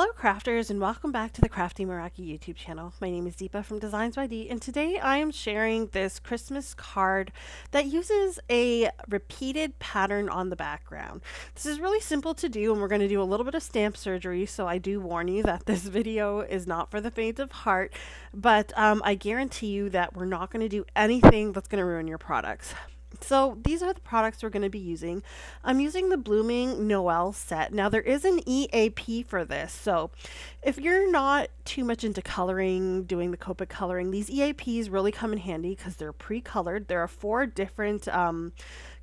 Hello crafters and welcome back to the Crafty Meraki YouTube channel. My name is Deepa from Designs by Dee, and today I am sharing this Christmas card that uses a repeated pattern on the background. This is really simple to do, and we're going to do a little bit of stamp surgery, so I do warn you that this video is not for the faint of heart, but I guarantee you that we're not going to do anything that's going to ruin your products. So these are the products we're going to be using. I'm using the Blooming Noel Set. Now there is an EAP for this, so if you're not too much into coloring, doing the Copic coloring, these EAPs really come in handy because they're pre-colored. There are 4 different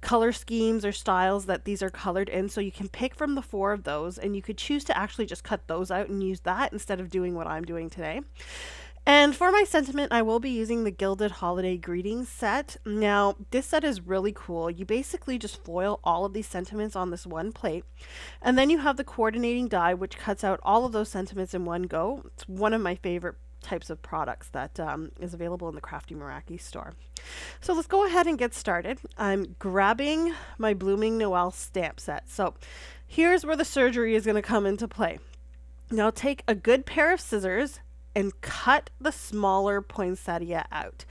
color schemes or styles that these are colored in, so you can pick from the 4 of those, and you could choose to actually just cut those out and use that instead of doing what I'm doing today. And for my sentiment, I will be using the Gilded Holiday Greetings set. Now, this set is really cool. You basically just foil all of these sentiments on this one plate, and then you have the coordinating die, which cuts out all of those sentiments in one go. It's one of my favorite types of products that is available in the Crafty Meraki store. So let's go ahead and get started. I'm grabbing my Blooming Noel stamp set. So here's where the surgery is going to come into play. Now take a good pair of scissors and cut the smaller poinsettia out.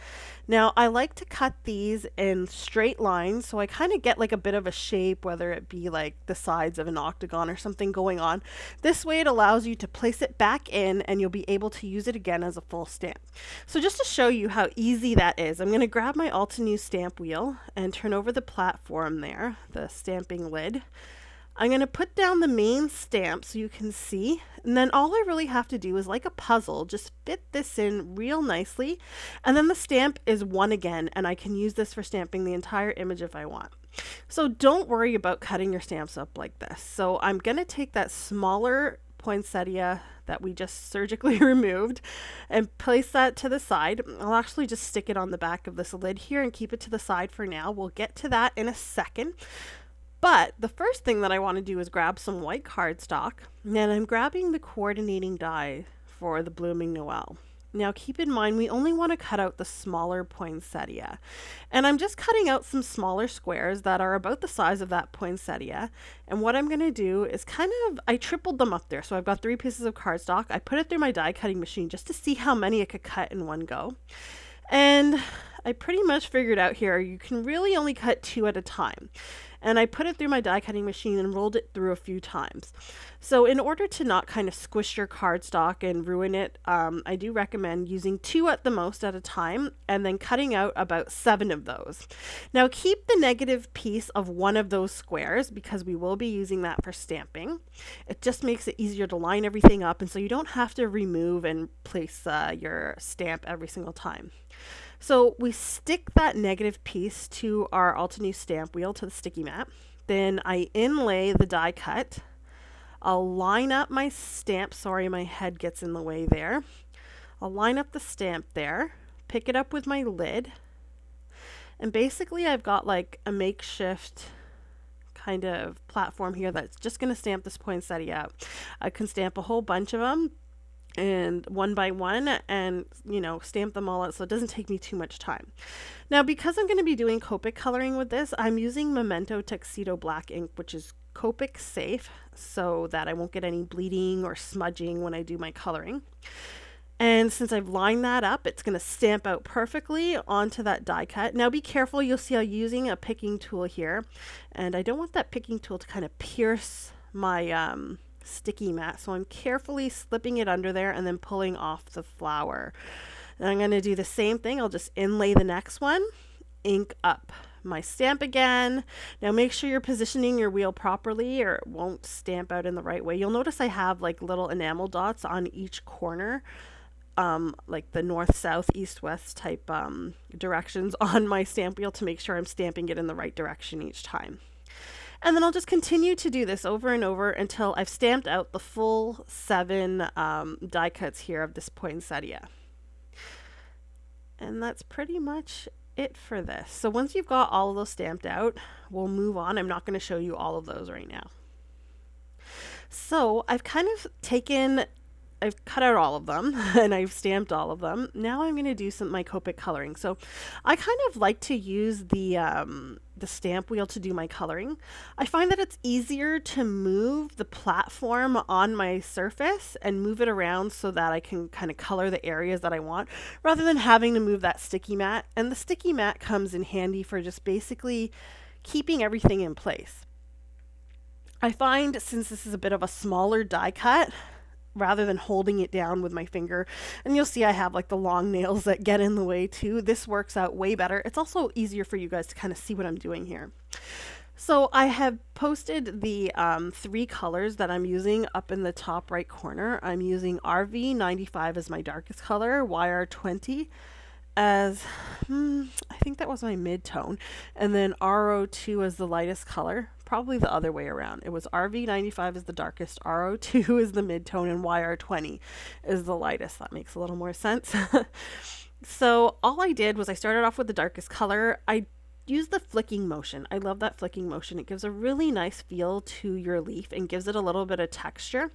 Now I like to cut these in straight lines, so I kind of get like a bit of a shape, whether it be like the sides of an octagon or something going on. This way it allows you to place it back in and you'll be able to use it again as a full stamp. So just to show you how easy that is, I'm going to grab my Altenew stamp wheel and turn over the platform there, the stamping lid. I'm going to put down the main stamp so you can see, and then all I really have to do is, like a puzzle, just fit this in real nicely, and then the stamp is one again, and I can use this for stamping the entire image if I want. So don't worry about cutting your stamps up like this. So I'm going to take that smaller poinsettia that we just surgically removed and place that to the side. I'll actually just stick it on the back of this lid here and keep it to the side for now. We'll get to that in a second. But the first thing that I want to do is grab some white cardstock, and I'm grabbing the coordinating die for the Blooming Noel. Now keep in mind, we only want to cut out the smaller poinsettia. And I'm just cutting out some smaller squares that are about the size of that poinsettia. And what I'm going to do is I tripled them up there. So I've got 3 pieces of cardstock. I put it through my die cutting machine just to see how many I could cut in one go. And I pretty much figured out here, you can really only cut 2 at a time. And I put it through my die cutting machine and rolled it through a few times. So in order to not kind of squish your cardstock and ruin it, I do recommend using 2 at the most at a time and then cutting out about 7 of those. Now keep the negative piece of one of those squares because we will be using that for stamping. It just makes it easier to line everything up, and so you don't have to remove and place your stamp every single time. So we stick that negative piece to our Altenew stamp wheel, to the sticky mat. Then I inlay the die cut. I'll line up my stamp. Sorry, my head gets in the way there. I'll line up the stamp there, pick it up with my lid. And basically I've got like a makeshift kind of platform here that's just going to stamp this poinsettia out. I can stamp a whole bunch of them, and one by one, and stamp them all out, so it doesn't take me too much time. Now because I'm going to be doing Copic coloring with this, I'm using Memento Tuxedo black ink, which is Copic safe, so that I won't get any bleeding or smudging when I do my coloring. And since I've lined that up, it's going to stamp out perfectly onto that die cut. Now be careful, you'll see I'm using a picking tool here, and I don't want that picking tool to kind of pierce my sticky mat, so I'm carefully slipping it under there and then pulling off the flower. And I'm going to do the same thing. I'll just inlay the next one, ink up my stamp again. Now make sure you're positioning your wheel properly or it won't stamp out in the right way. You'll notice I have like little enamel dots on each corner, like the north, south, east, west type directions on my stamp wheel to make sure I'm stamping it in the right direction each time. And then I'll just continue to do this over and over until I've stamped out the full 7 die cuts here of this poinsettia. And that's pretty much it for this. So once you've got all of those stamped out, we'll move on. I'm not going to show you all of those right now. So I've kind of taken I've cut out all of them and I've stamped all of them. Now I'm going to do my Copic coloring. So I kind of like to use the stamp wheel to do my coloring. I find that it's easier to move the platform on my surface and move it around so that I can kind of color the areas that I want rather than having to move that sticky mat. And the sticky mat comes in handy for just basically keeping everything in place. I find since this is a bit of a smaller die cut, rather than holding it down with my finger, and you'll see I have like the long nails that get in the way too, this works out way better. It's also easier for you guys to kind of see what I'm doing here. So I have posted the 3 colors that I'm using up in the top right corner. I'm using RV95 as my darkest color, YR20 as, I think that was my mid-tone, and then RO2 as the lightest color. Probably the other way around. It was RV95 is the darkest, RO2 is the mid-tone, and YR20 is the lightest. That makes a little more sense. So all I did was I started off with the darkest color. I used the flicking motion. I love that flicking motion. It gives a really nice feel to your leaf and gives it a little bit of texture.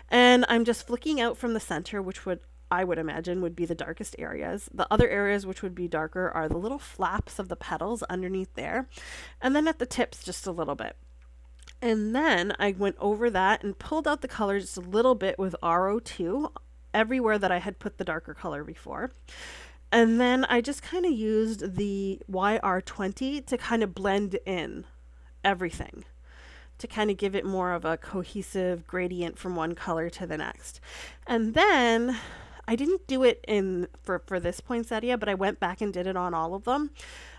And I'm just flicking out from the center, which I would imagine would be the darkest areas. The other areas which would be darker are the little flaps of the petals underneath there, and then at the tips just a little bit. And then I went over that and pulled out the color just a little bit with RO2 everywhere that I had put the darker color before. And then I just kind of used the YR20 to kind of blend in everything, to kind of give it more of a cohesive gradient from one color to the next. And then I didn't do it for this poinsettia, but I went back and did it on all of them.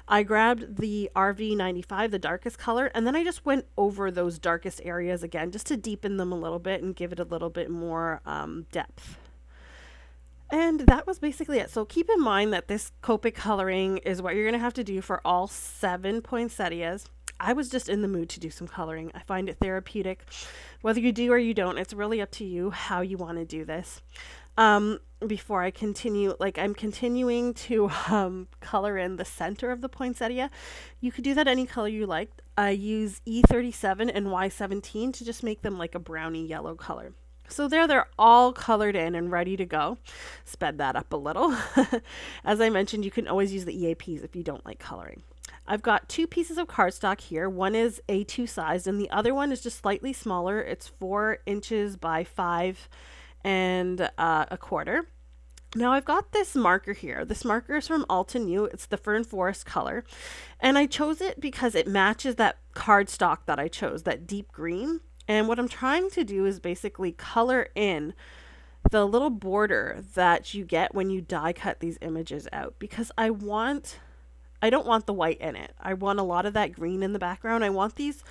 I grabbed the RV95, the darkest color, and then I just went over those darkest areas again just to deepen them a little bit and give it a little bit more depth. And that was basically it. So keep in mind that this Copic coloring is what you're going to have to do for all 7 poinsettias. I was just in the mood to do some coloring. I find it therapeutic. Whether you do or you don't, it's really up to you how you want to do this. Before I continue, I'm continuing to color in the center of the poinsettia. You could do that any color you like. I use E37 and Y17 to just make them like a browny yellow color. So they're all colored in and ready to go. Sped that up a little. As I mentioned, you can always use the EAPs if you don't like coloring. I've got 2 pieces of cardstock here. One is A2 sized and the other one is just slightly smaller. It's 4 inches by 5 and a quarter. Now I've got this marker here. This marker is from Alta New. It's the Fern Forest color. And I chose it because it matches that cardstock that I chose, that deep green. And what I'm trying to do is basically color in the little border that you get when you die cut these images out, because I don't want the white in it. I want a lot of that green in the background. I want these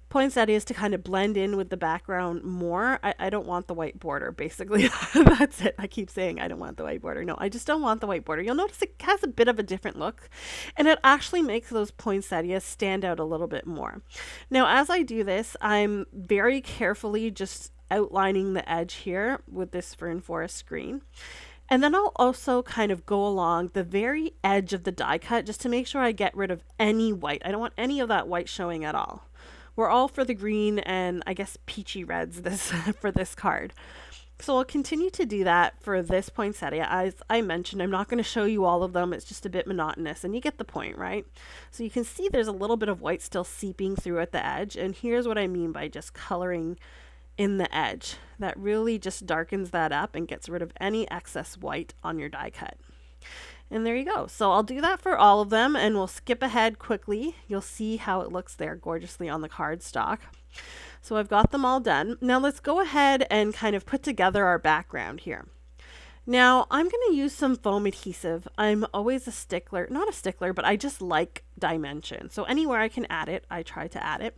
poinsettias to kind of blend in with the background more. I don't want the white border, basically. That's it. I keep saying I don't want the white border. No, I just don't want the white border. You'll notice it has a bit of a different look, and it actually makes those poinsettias stand out a little bit more. Now, as I do this, I'm very carefully just outlining the edge here with this Fern Forest screen. And then I'll also kind of go along the very edge of the die cut just to make sure I get rid of any white. I don't want any of that white showing at all. We're all for the green and I guess peachy reds for this card. So I'll continue to do that for this poinsettia. As I mentioned, I'm not going to show you all of them. It's just a bit monotonous and you get the point, right? So you can see there's a little bit of white still seeping through at the edge. And here's what I mean by just coloring in the edge. That really just darkens that up and gets rid of any excess white on your die cut. And there you go. So I'll do that for all of them and we'll skip ahead quickly. You'll see how it looks there gorgeously on the cardstock. So I've got them all done. Now let's go ahead and kind of put together our background here. Now I'm going to use some foam adhesive. I'm always a stickler, not a stickler, but I just like dimension. So anywhere I can add it, I try to add it.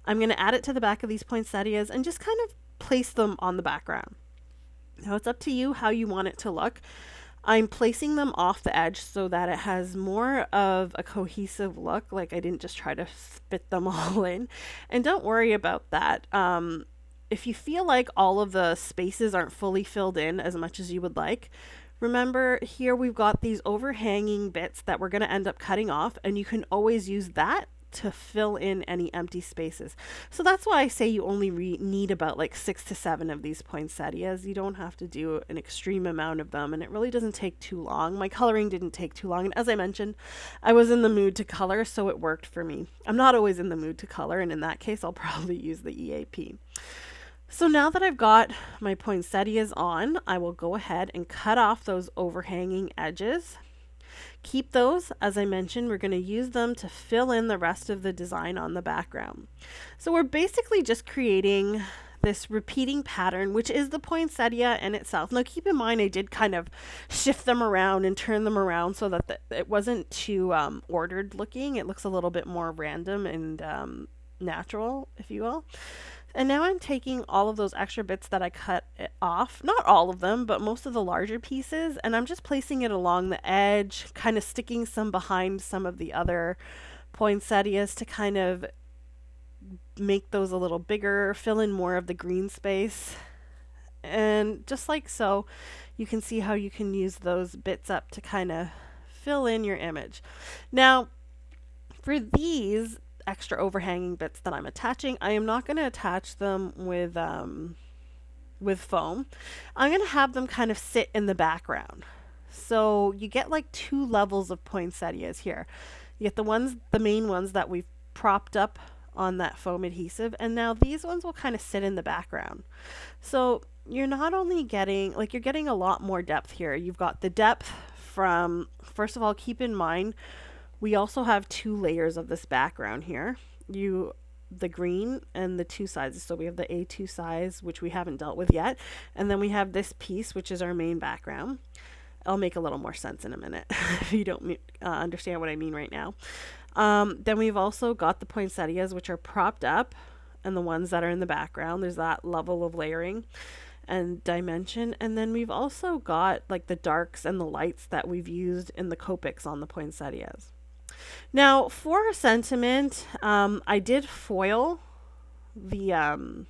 I'm going to add it to the back of these poinsettias and just kind of place them on the background. Now it's up to you how you want it to look. I'm placing them off the edge so that it has more of a cohesive look, like I didn't just try to fit them all in. And don't worry about that. If you feel like all of the spaces aren't fully filled in as much as you would like, remember here we've got these overhanging bits that we're going to end up cutting off, and you can always use that to fill in any empty spaces. So that's why I say you only need about like 6 to 7 of these poinsettias. You don't have to do an extreme amount of them, and it really doesn't take too long. My coloring didn't take too long, and as I mentioned, I was in the mood to color, so it worked for me. I'm not always in the mood to color, and in that case I'll probably use the EAP. So now that I've got my poinsettias on, I will go ahead and cut off those overhanging edges. Keep those, as I mentioned, we're going to use them to fill in the rest of the design on the background. So we're basically just creating this repeating pattern, which is the poinsettia in itself. Now keep in mind, I did kind of shift them around and turn them around so that it wasn't too ordered looking. It looks a little bit more random and natural, if you will. And now I'm taking all of those extra bits that I cut off, not all of them, but most of the larger pieces, and I'm just placing it along the edge, kind of sticking some behind some of the other poinsettias to kind of make those a little bigger, fill in more of the green space. And just like so, you can see how you can use those bits up to kind of fill in your image. Now, for these extra overhanging bits that I'm attaching, I am not going to attach them with foam. I'm going to have them kind of sit in the background. So you get like 2 levels of poinsettias here. You get the main ones that we've propped up on that foam adhesive, and now these ones will kind of sit in the background. So you're not only getting, you're getting a lot more depth here. You've got the depth from, first of all, keep in mind, we also have 2 layers of this background here. The green and the 2 sizes. So we have the A2 size, which we haven't dealt with yet. And then we have this piece, which is our main background. I'll make a little more sense in a minute if you don't understand what I mean right now. Then we've also got the poinsettias, which are propped up, and the ones that are in the background. There's that level of layering and dimension. And then we've also got like the darks and the lights that we've used in the Copics on the poinsettias. Now for sentiment, I did foil the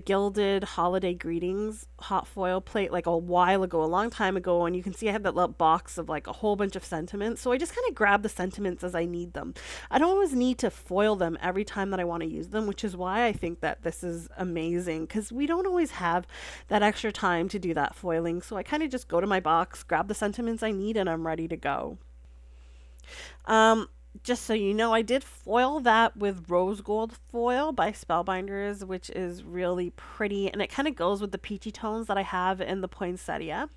gilded holiday greetings hot foil plate like a while ago, a long time ago, and you can see I have that little box of like a whole bunch of sentiments. So I just kind of grab the sentiments as I need them. I don't always need to foil them every time that I want to use them, which is why I think that this is amazing, because we don't always have that extra time to do that foiling. So I kind of just go to my box, grab the sentiments I need, and I'm ready to go. Just so you know, I did foil that with rose gold foil by Spellbinders, which is really pretty, and it kind of goes with the peachy tones that I have in the poinsettia.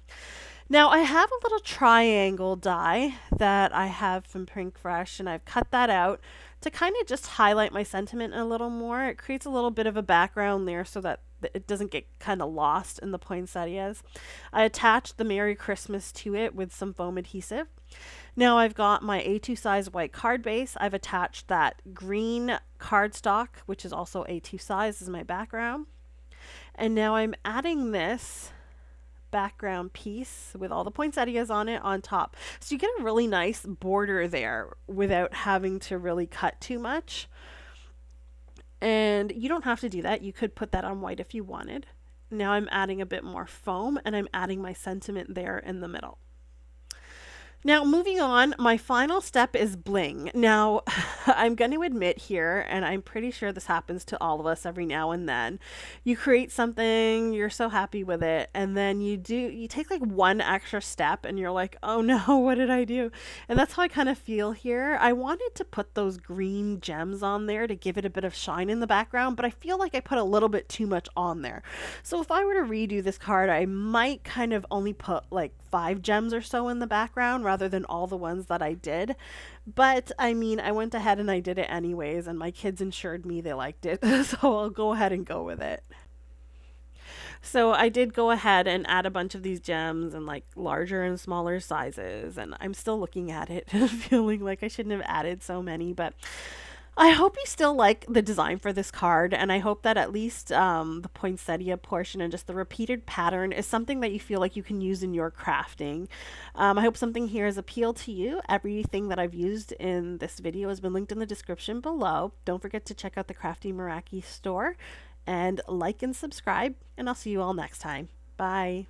Now I have a little triangle die that I have from Pink Fresh, and I've cut that out to kind of just highlight my sentiment a little more. It creates a little bit of a background there so that it doesn't get kind of lost in the poinsettias. I attached the Merry Christmas to it with some foam adhesive. Now I've got my A2 size white card base. I've attached that green cardstock, which is also A2 size, as my background. And now I'm adding this background piece with all the poinsettias on it on top. So you get a really nice border there without having to really cut too much. And you don't have to do that. You could put that on white if you wanted. Now I'm adding a bit more foam, and I'm adding my sentiment there in the middle. Now, moving on, my final step is bling. Now, I'm going to admit here, and I'm pretty sure this happens to all of us every now and then. You create something, you're so happy with it, and then you take like one extra step and you're like, oh no, what did I do? And that's how I kind of feel here. I wanted to put those green gems on there to give it a bit of shine in the background, but I feel like I put a little bit too much on there. So if I were to redo this card, I might kind of only put like 5 gems or so in the background rather than all the ones that I did. But I mean, I went ahead and I did it anyways, and my kids assured me they liked it, so I'll go ahead and go with it. So I did go ahead and add a bunch of these gems in like larger and smaller sizes, and I'm still looking at it and feeling like I shouldn't have added so many, but I hope you still like the design for this card, and I hope that at least the poinsettia portion and just the repeated pattern is something that you feel like you can use in your crafting. I hope something here has appealed to you. Everything that I've used in this video has been linked in the description below. Don't forget to check out the Crafty Meraki store, and like and subscribe, and I'll see you all next time. Bye.